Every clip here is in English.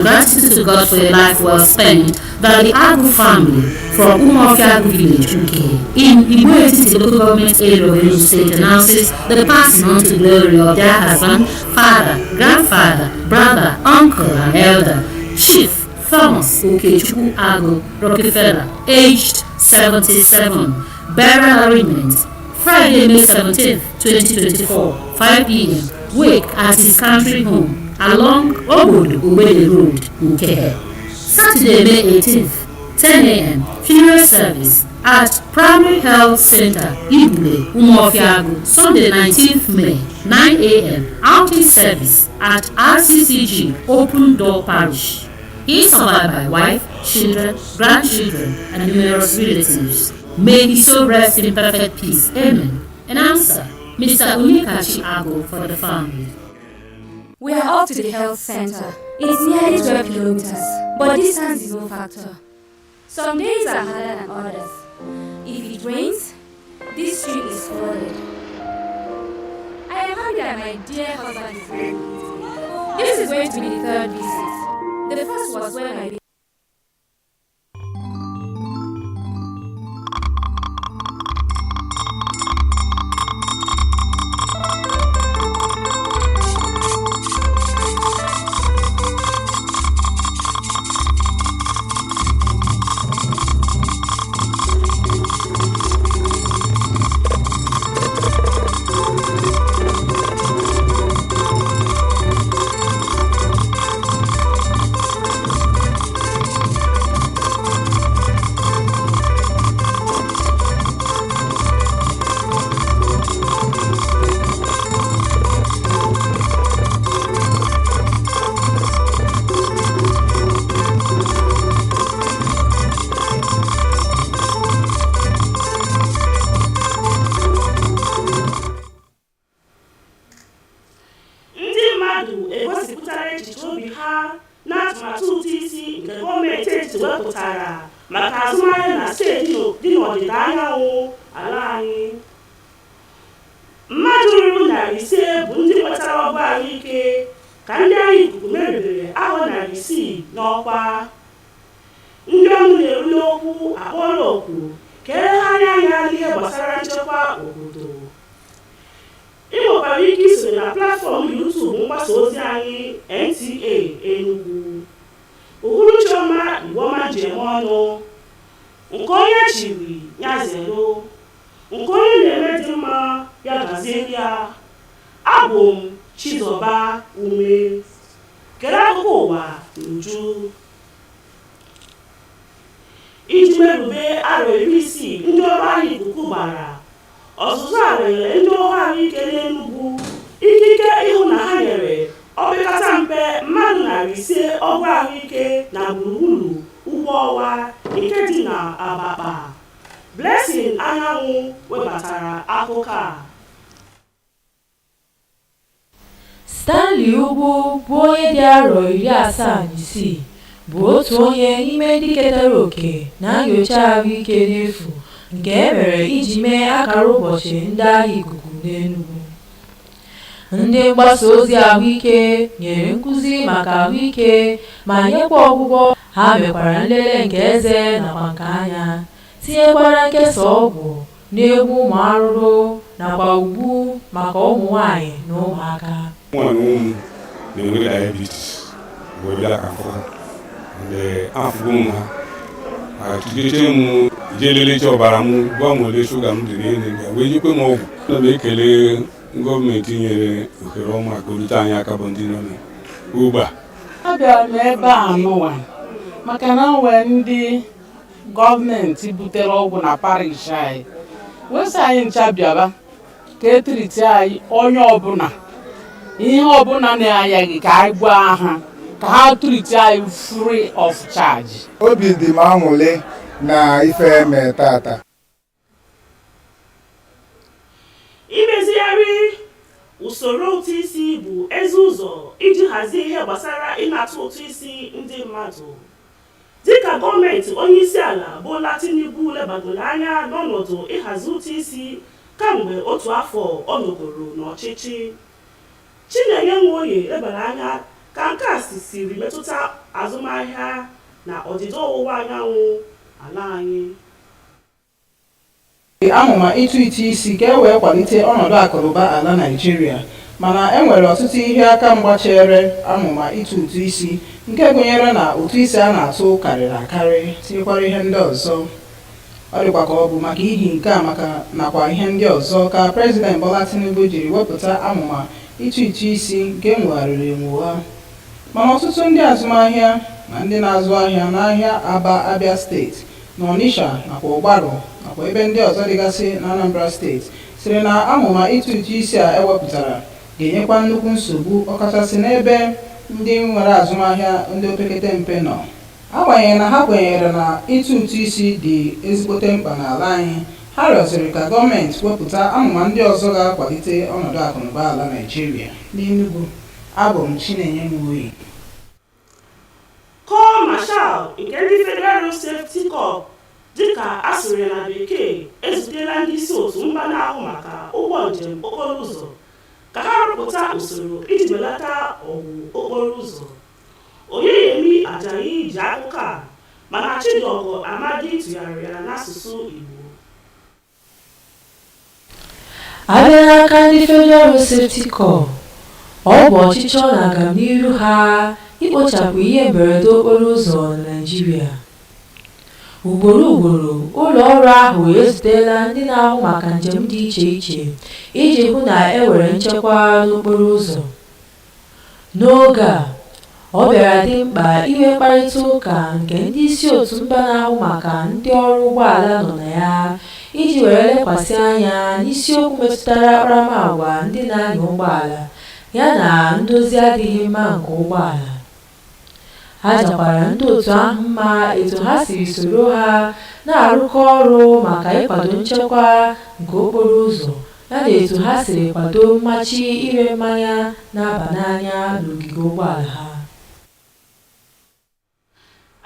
gratitude to God for a life well spent that the Agu family from Umuofia village in Igbo local government area of Enugu State announces the passing on to glory of their husband, father, grandfather, brother, uncle, and elder, Chief Thomas Okechukwu Agu Rockefeller, aged 77. Burial arrangement Friday, May 17, 2024, 5 p.m. Wake at his country home along Obodo Ubede Road, Nkehe. Saturday, May 18th, 10 a.m. Funeral service at Primary Health Center, Ibule, Umuofia. Sunday, 19th May, 9 a.m. Outing service at RCCG Open Door Parish. He is survived by wife, children, grandchildren, and numerous relatives. May he so rest in perfect peace. Amen. Announcer, Mr. Unikachi Ago for the family. We are off to the health center. It's nearly 12 kilometers, but distance is no factor. Some days are harder than others. If it rains, this street is flooded. I am happy that my dear husband is here. This is going to be the third visit. The first was when my egosipụtara echiche obi ha n'atụmatụ ụtụ isi nke gọọmenti etiti wepụtara maka azụmahịa na steeti dị n'ọdịda anyanwụ ala anyị. Mmadụ ruru 500 bụ ndị nwetara ọgwụ ahụike ka ndị agha ikuku meribere ahọ 600 n'ọkwa. Ndị ọnụ na-eru n'okwu akpọrọ oku ka elegharịa anya n'ihe gbasara nchekwa obodo. Ị nwekwara ike isonye na platfọm YouTube mgbasa ozi anyị Nta Enugu. Uhuruchi ọma Igbo ọma ji eme ọnụ, nke onye chiri ya zero, nke onye na-eme dị mma ya gaziere ya. Abụ m Chizoba Ume, kere akụkọ ụwa n'uju. Iji merube arọ 60 ndị ọrụ ahụ ikuku gbara ọzụzụ a nyere ndị ọrụ ahụike n'Enugu ikike ịhụ na ha nyere opekata mpe mmadụ 500 ọgwụ ahụike na gburugburu ugwu ọwa nke dị na Abakpa. Blessing Anyanwụ webatara akụkọ a. Stanley Ugwu bụ onye dị arọ 76 bụ otu onye n'ime ndị ketara oke na nyocha ahụike n'efu nke e mere iji mee akara ụbọchị ndị agha ikuku n'Enugu. Ndị mgbasa ozi ahụike nyere nkụzi maka ahụike ma nyekwa ọgwụgwọ. Ha mekwara nlele nke eze nakwa nke anya, tinyekwara nkesa ọgwụ n'egwu ụmụ arụrụ nakwa ugbu maka ụmụ nwanyị na ụmụaka. Ụmụ na-enwe diabetes wee bịa ka afọ mgbe afụgo m ha atụjeche m ije lelecha ọbara m gwa m ole shuga m dị n'elu ya wee nyekwe m ọgwụ. Ana m ekele gọọmenti nyere ohere ọma ka orute anyị aka bụ ndị nọ n'ugbo a. Abịara m ebe a n'ụwa maka na nwee ndị gọọmenti butere ọgwụ na parish anyị wee sị anyị ncha bịaba ka etriti anyị onye ọbụla ihe ọbụla na-ayaghị ka anyị gbuo aha ka ha triti anyị free of charge. Obi dị m aṅụrị na ife eme tata. Imezigharị usoro ụtụ isi bụ ezi ụzọ iji hazie ihe gbasara ịnata ụtụ isi ndị mmadụ. Dịka gọọmenti onyeisiala Bola Tinubu lebagoro anya n'ọnọdụ ịhazi ụtụ isi kamgbe otu afọ ọ nọgoro n'ọchịchị. Chinenye Nwoye lebara anya ka nke a siri metụta azụmahịa na ọdịda ọwụwa anyanwụ ala anyị. Amụma ịtụ isi ka e wee kwalite ọnọdụ akụnụba ala Naịjirịa, mana e nwere ọtụtụ ihe aka mgba chere amụma ịtụ ụtụ isi, nke gụnyere na ụtụ isi a na-atụ karịrị akarị, tinyekwara ihe ndị ọzọ. Ọ dịkwa ka ọ bụ maka ihi nke a nakwa ihe ndị ọzọ ka Prezident Bola Tinubu jiri wepụta amụma ịtụ isi nke nwegharịrị enwogha. Mana ọtụtụ ndị azụmahịa na ndị na-azụ ahịa n'ahịa Aba, Abia steeti na Onitsha nakwa Ụgbarụ nakwa ebe ndị ọzọ dịgasị na Anambra steeti siri na amụma ịtụ isi a ewepụtara ga-enyekwa nnukwu nsogbu, ọkachasị n'ebe ndị nwere azụmahịa ndị opekete mpe nọ. Agbanyeghị na ha kwenyere na ịtụ isi dị ezigbote mkpa n'ala anyị, ha rịọsiri ka gọọmenti wepụta amụma ndị ọzọ ga-akwalite ọnọdụ akụnụba ala Naịjirịa. N'Enugu, abụ m Chinenye Nwoye. Kọọ Marshal nke ndị Federal Road Safety Corps, dịka asịrị na bekee, ezutela ndị isi otu mba na-ahụ maka ụgbọ njem okporo ụzọ ka ha rụpụta usoro iji belata ọgwụ okporo ụzọ. Oyeyemi Ajayi ji akụkọ a, mana Chidiogo Amadi tụgharịrị ya n'asụsụ Igbo. Abịa n'aka ndị Federal Road Safety Corps, ọ bụ ọchịchọ na agamnihu ha ikpochapụ ihe mberede okporo ụzọ na Naịjirịa. Ugboro ugboro ụlọ ọrụ ahụ ezutela ndị na-ahụ maka njem dị iche iche iji hụ na e nwere nchekwa n'okporo ụzọ. N'oge a, ọ bịara dị mkpa inwe mkparịta ụka nke ndị isi otu mba na-ahụ maka ndị ọrụ ụgbọala nọ na ya iji were lekwasị anya n'isiokwu metụtara akparamagwa ndị na-anya ụgbọala yana ndozi adịghị mma nke ụgbọala. Ha jakwara ndị otu ahụ mma etu ha siri soro ha na-arụkọ ọrụ maka ịkwado nchekwa nke okporo ụzọ yana etu ha siri kwado mmachi ire mmanya na-aba n'anya n'ogige ụgbọala ha.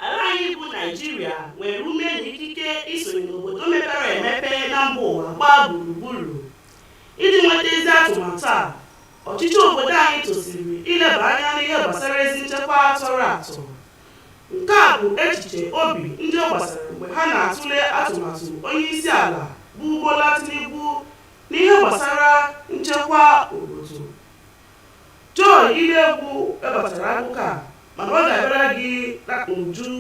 Ala anyị bụ Naịjirịa nwere ume na ikike isonye n'obodo mepere emepe na mba ụwa gbaa gburugburu. Iji nweta ezi atụmatụ a, ọchịchị obodo anyị tosiri ileba anya n'ihe gbasara ezi nchekwa tọrọ atọ. Nke a bụ echiche obi ndị ọ gbasara mgbe ha na-atụle atụmatụ onye isi ala bụ Bola Tinubu n'ihe gbasara nchekwa obodo. Joy Ilegwu webatara akụkọ a, mana ọ ga-abịara gị n'uju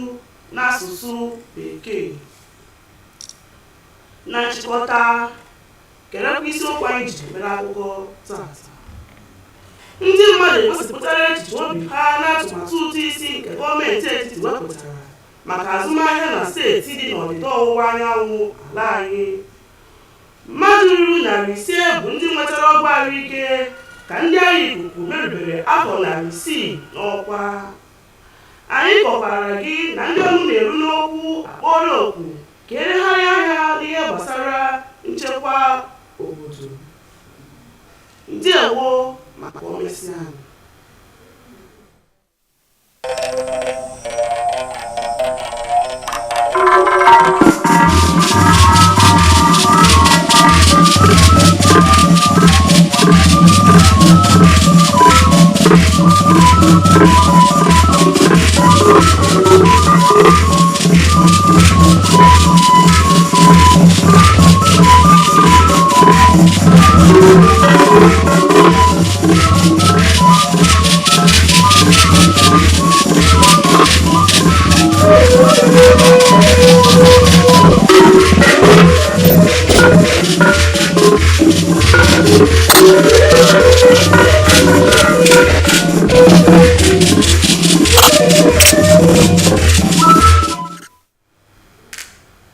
n'asụsụ Bekee. Na nchịkọta, kerekwa isiokwu anyị ji mere akụkọ tata. Ndị mmadụ egosipụtara echiche obi ha n'atụmatụ ụtụ isi nke gọọmenti etiti wepụtara maka azụmahịa na steeti dị n'ọdịda ọwụwa anyanwụ ala anyị. Mmadụ ruru 500 bụ ndị nwetara ọgwụ ahụike ka ndị agha ikuku merụbere afọ 600 n'ọkwa. Anyị kọkwara gị na ndị ọnụ na-eru n'okwu akpọrọ oku ka elegharịa anya n'ihe gbasara nchekwa obodo. Ndewo maka omesịa.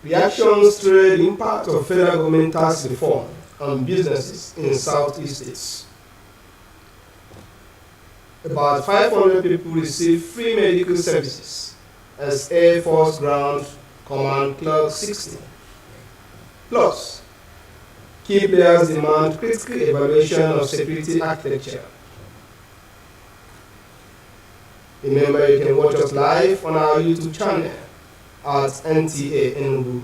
Reactions to the impact of federal government tax reform on businesses in Southeast states. About 500 people receive free medical services as Air Force Ground Command Clerk 60. Plus, key players demand critical evaluation of security architecture. Remember, you can watch us live on our YouTube channel at Nta Enugu.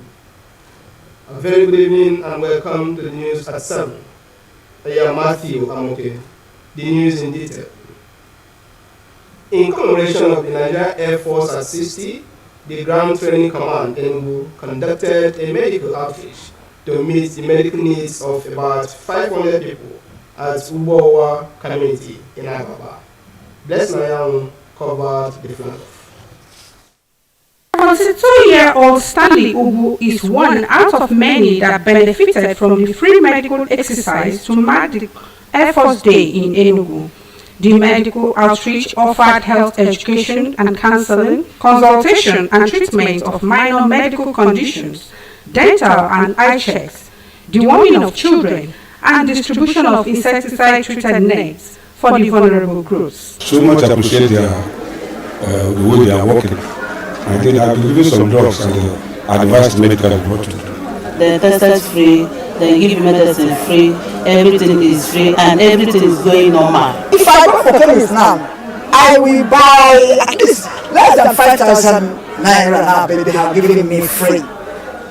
A very good evening and welcome to the news at 7. I am Matthew Amoke, the news in detail. In commemoration of the Nigerian Air Force at 60, the Ground Training Command Enugu conducted a medical outreach to meet the medical needs of about 500 people at Ubowa community in Ababa. Bless Nayan covered the flag. 42-year-old Stanley Ugu is one out of many that benefited from the free medical exercise to mark the Air Force Day in Enugu. The medical outreach offered health education and counseling, consultation and treatment of minor medical conditions, dental and eye checks, deworming of children, and distribution of insecticide-treated nets for the vulnerable groups. So much appreciate the way they are working. I think I've been given some drugs and advised medical report. They tested free, they give medicine free, everything is free, and everything is going normal. If I go for chemist now, I will buy at least less than 5,000 naira now, but they have given me free.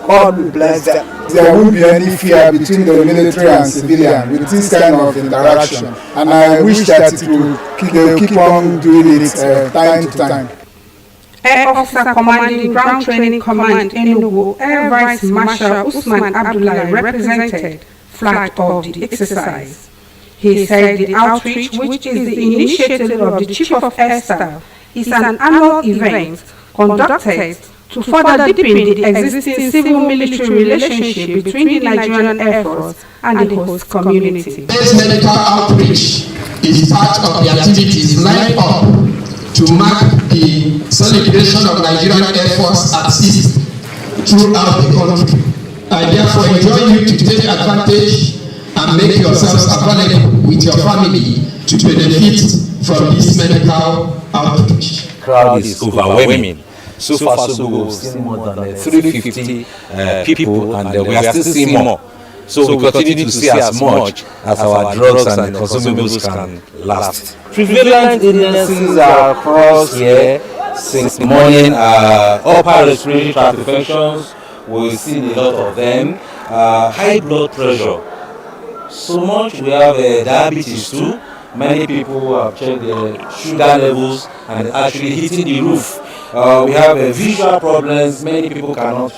God will bless them. There won't be any fear between the military and civilian with this kind of interaction, and I wish that they'll keep on doing it time to time. Air Officer Commanding Ground Training Command Enugu, Air Vice Marshal Usman Abdullahi represented, flagged off the exercise. He said the outreach, which is the initiative of the Chief of Air Staff, is an annual event conducted to further deepen the existing civil-military relationship between the Nigerian Air Force and the host community. This medical outreach is part of the activities lined up to mark the celebration of Nigerian Air Force at 60 throughout the country. I therefore enjoin you to take advantage and make yourselves available with your family to benefit from this medical outreach. The crowd is overwhelming. So far, so good. We've seen more than 350 people, and we are still seeing more. So we continue to see as much as our drugs and consumables can last. Prevalent illnesses are across here since the morning. Upper respiratory tract infections, we've seen a lot of them. High blood pressure. So much we have diabetes too. Many people have checked their sugar levels and actually hitting the roof. We have visual problems. Many people cannot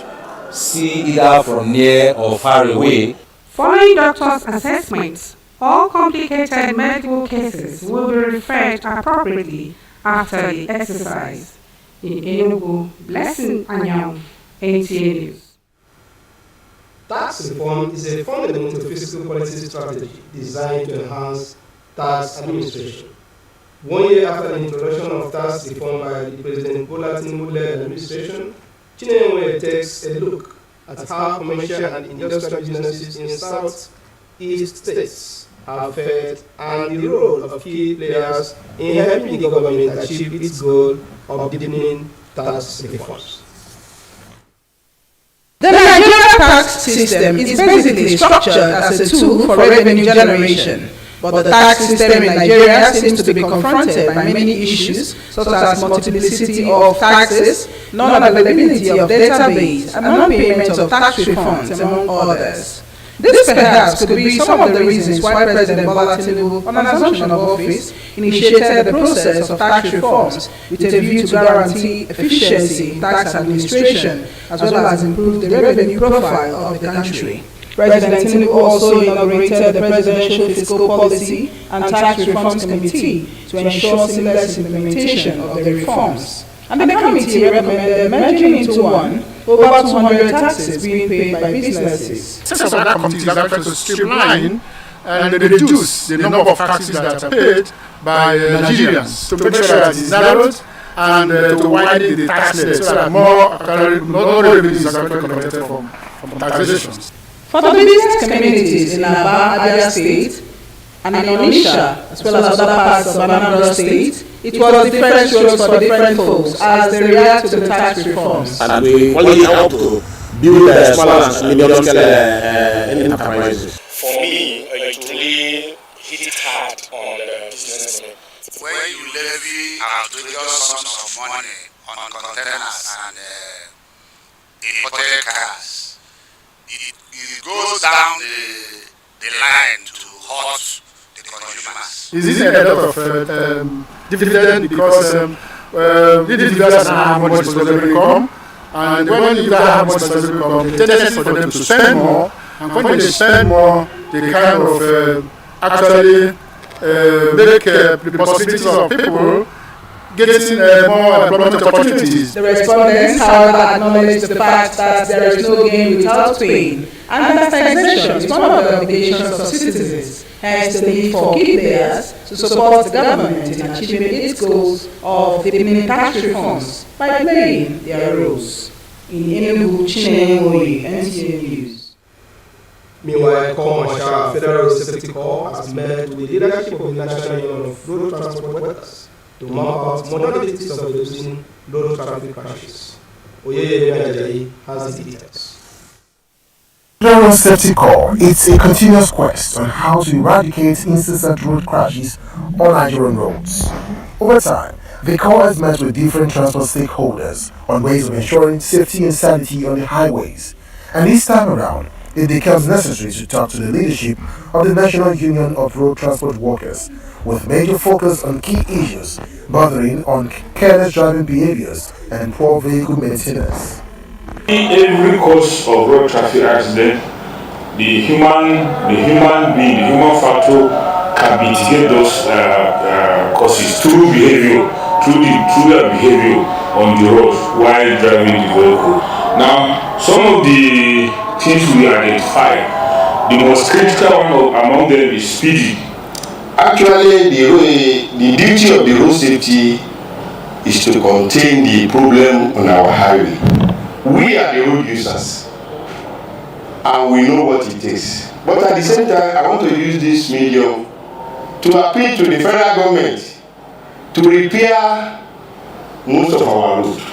see either from near or far away. Following doctors' assessments, all complicated medical cases will be referred appropriately after the exercise. In Enugu, Blessing Anyam, Nta Enugu. Tax reform is a fundamental fiscal policy strategy designed to enhance tax administration. 1 year after the introduction of tax reform by the President Bola Tinubu-led administration, Chinenwe takes a look at how commercial and industrial businesses in Southeast states have fared and the role of key players in helping the government achieve its goal of deepening tax reforms. The Nigerian tax system is basically structured as a tool for revenue generation, but the tax system in Nigeria seems to be confronted by many issues such as multiplicity of taxes, non-availability of database, and non-payment of tax refunds, among others. This perhaps could be some of the reasons why President Bola Tinubu, on assumption of office, initiated the process of tax reforms with a view to guarantee efficiency in tax administration, as well as improve the revenue profile of the country. President Tinubu also inaugurated the Presidential Fiscal Policy and Tax Reforms Committee to ensure seamless implementation of the reforms. And the committee recommended merging into one over 200 taxes being paid by businesses. Since other committees are trying to streamline and reduce the number of taxes that are paid by Nigerians to make sure that it's narrowed and to widen the tax net so that more revenues are actually collected from taxation. For the business communities in Aba, Abia State, and in Onitsha, as well as other parts of Anambra State, it was different strokes for different folks as they react to the tax reforms. And we only help to build small and medium scale enterprises. For me, it really hit hard on the business. When you levy outrageous sums of money on containers and imported cars, it goes down the line to hurt the consumers. Is this a lot of dividend because the individuals have much disposable income, and when you have much disposable income, the tendency for them to spend more, and when they spend more, they kind of actually make the possibilities of people getting more employment opportunities. The respondents, however, acknowledge the fact that there is no gain without pain, and that taxation is one of the obligations of citizens, hence the need for key players to support the government in achieving its goals of deepening tax reforms by playing their roles. In Enugu, Nta Enugu, NTA News. Meanwhile, Corps Marshal Federal Road Safety Corps has met with the leadership of the National Union of Road Transport Workers to map out modalities of reducing road traffic crashes. Oyeyemi Ajayi has the details. Federal Safety Corps is a continuous quest on how to eradicate incessant road crashes on Nigerian roads. Over time, the Corps has met with different transport stakeholders on ways of ensuring safety and sanity on the highways. And this time around, it becomes necessary to talk to the leadership of the National Union of Road Transport Workers, with major focus on key issues bordering on careless driving behaviors and poor vehicle maintenance. In every cause of road traffic accident, the human factor can mitigate those causes through behavior, through their behavior on the road while driving the vehicle. Now, some of the things we identify, the most critical one among them is speeding. Actually, the duty of the road safety is to contain the problem on our highway. We are the road users, and we know what it takes. But at the same time, I want to use this medium to appeal to the federal government to repair most of our roads.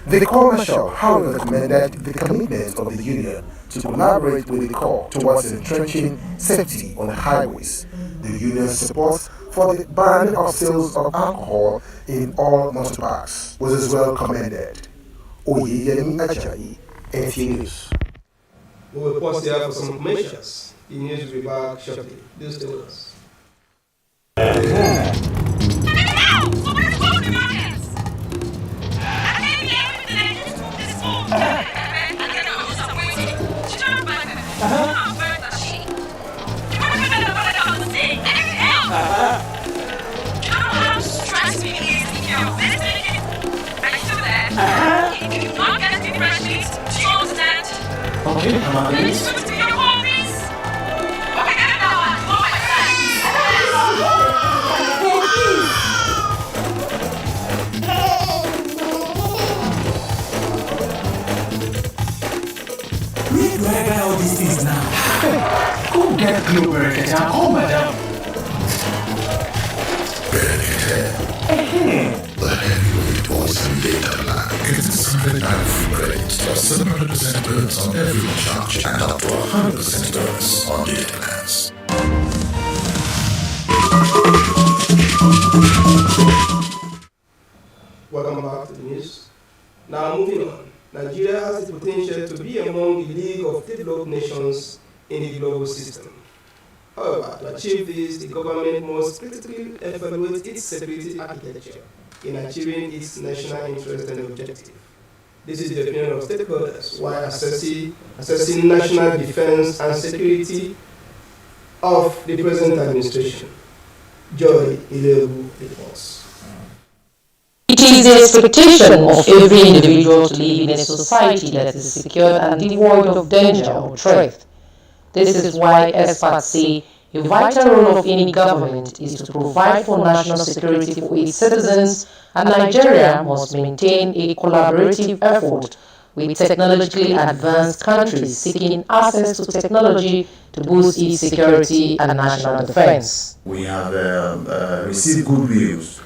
The Corps Marshal, however, recommended the commitment of the Union to collaborate with the Corps towards entrenching safety on the highways. The Union's support for the ban of sales of alcohol in all motor parks was as well commended. Oyeyemi Ajayi, NTA News. We will pause here for some commercials. The news will be back shortly. Do stay with us. Okay, come on, please. Where do I get all these things now? Go get Global and call madam. The heavyweight voice and data plan gets 600 free credits plus 700% bonus on every recharge and up to 100% bonus on data plans. Welcome back to the news. Now moving on. Nigeria has the potential to be among the League of Developed Nations in the global system. However, to achieve this, the government must critically evaluate its security architecture in achieving its national interest and objective. This is the opinion of stakeholders while assessing national defense and security of the present administration. Joy Ilegu reports. It is the expectation of every individual to live in a society that is secure and devoid of danger or threat. This is why experts say a vital role of any government is to provide for national security for its citizens, and Nigeria must maintain a collaborative effort with technologically advanced countries seeking access to technology to boost its security and national defense. We have received good reviews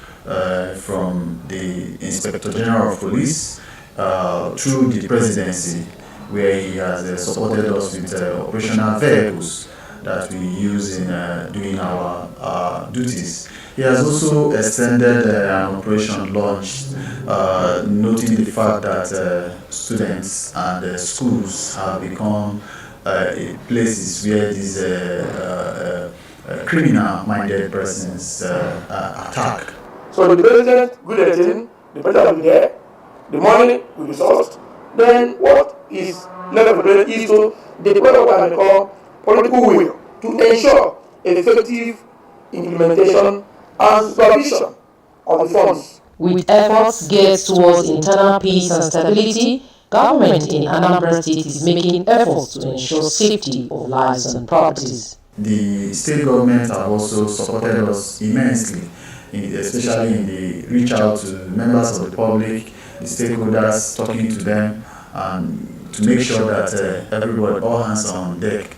from the Inspector General of Police through the presidency, where he has supported us with operational vehicles that we use in doing our duties. He has also extended an operation launched, noting the fact that students and schools have become places where these criminal-minded persons attack. So the president, good at it, the president will be there, the money will be sourced. Then what is left for the president is to deploy what I call political will to ensure effective implementation and supervision of the funds. With efforts geared towards internal peace and stability, government in Anambra State is making efforts to ensure safety of lives and properties. The state government have also supported us immensely, especially in the reach out to members of the public, the stakeholders, talking to them, and to make sure that everybody, all hands are on deck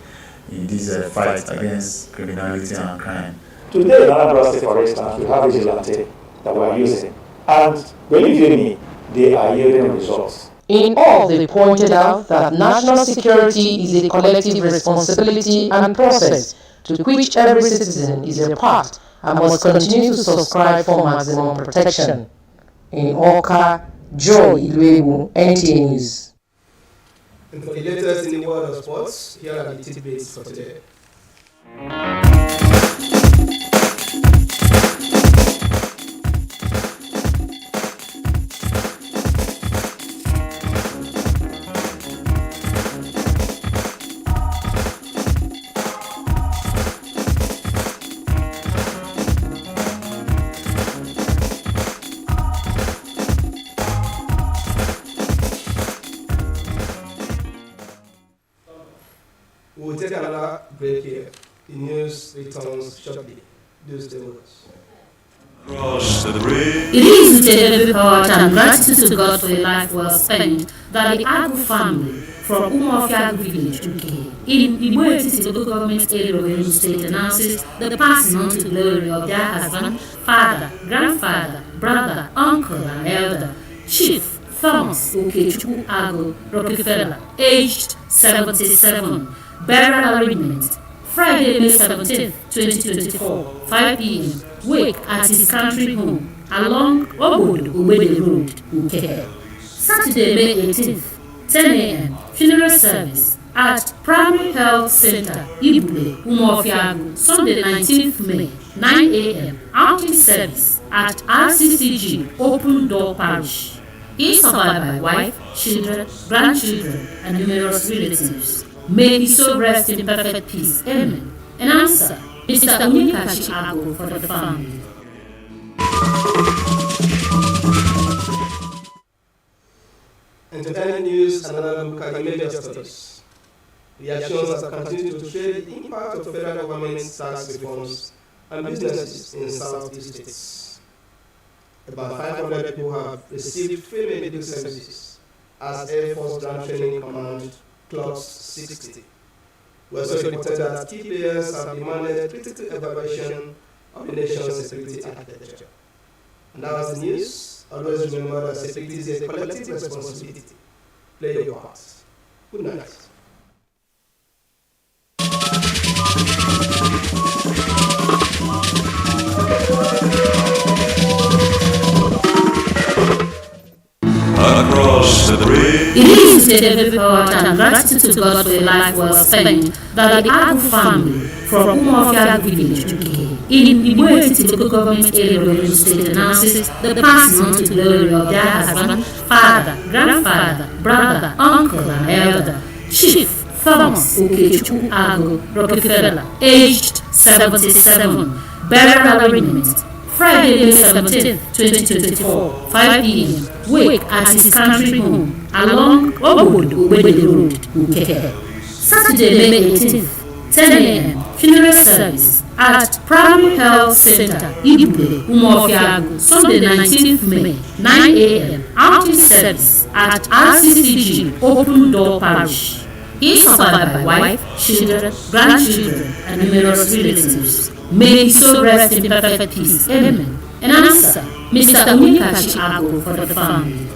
in this fight against criminality and crime. Today in Anambra State, for instance, we have vigilante that we are using, and believe you me, they are yielding results. In all, they pointed out that national security is a collective responsibility and process to which every citizen is a part and must continue to subscribe for maximum protection. In Oka, Joe Iluegu, NTA News. And for the latest in the world of sports, here are the tidbits for today. We'll take another break here. The news returns shortly. Do stay with us. It is with a heavy heart and gratitude to God for a life well spent that the Agu family from Umuofia village, UK, in Igbo local government area of Enugu State announces the passing on to glory of their husband, father, grandfather, brother, uncle, and elder, Chief Thomas Okechukwu Agu Rockefeller, aged 77. Burial arrangement, Friday, May 17, 2024, 5 p.m. Wake at his country home along Obodo Uwede Road, Uke. Saturday, May 18, 10 a.m. Funeral service at Primary Health Center, Ibule, Umuofia. Sunday, 19th May, 9 a.m. Outing service at RCCG Open Door Parish. He is survived by wife, children, grandchildren, and numerous relatives. May he so rest in perfect peace. Amen. Announcer, Mr. Onikachi Ago for the family. Entertainment news and another look at the major stories. Reactions have continued to portray the impact of federal government's tax reforms and businesses in Southeast states. About 500 people have received free medical services as Air Force Ground Training Command Clause 60. We also reported that key players have demanded critical evaluation of the nation's security architecture. And that was the news. Always remember that security is a collective responsibility. Play your part. Good night. Across the bridge. It is with a heavy heart and gratitude to God for a life well spent that the Agu family from Umuofia village, UK, in Igbo local government area of Enugu State announces the passing on to glory of their husband, father, grandfather, brother, uncle, and elder, Chief Thomas Okechukwu Agu Rockefeller, aged 77. Burial arrangement, Friday, May 17, 2024, 5 p.m. Wake at his country home along Obodo Uwede Road, Uke. Saturday, May 18, 10 a.m. Funeral service at Primary Health Center, Ibule, Umuofia. Sunday, 19th May, 9 a.m. Outing service at RCCG Open Door Parish. He is survived by wife, children, grandchildren, and numerous relatives. May he so rest in perfect peace. Amen. Announcer, Mr. Onikachi Ago for the family.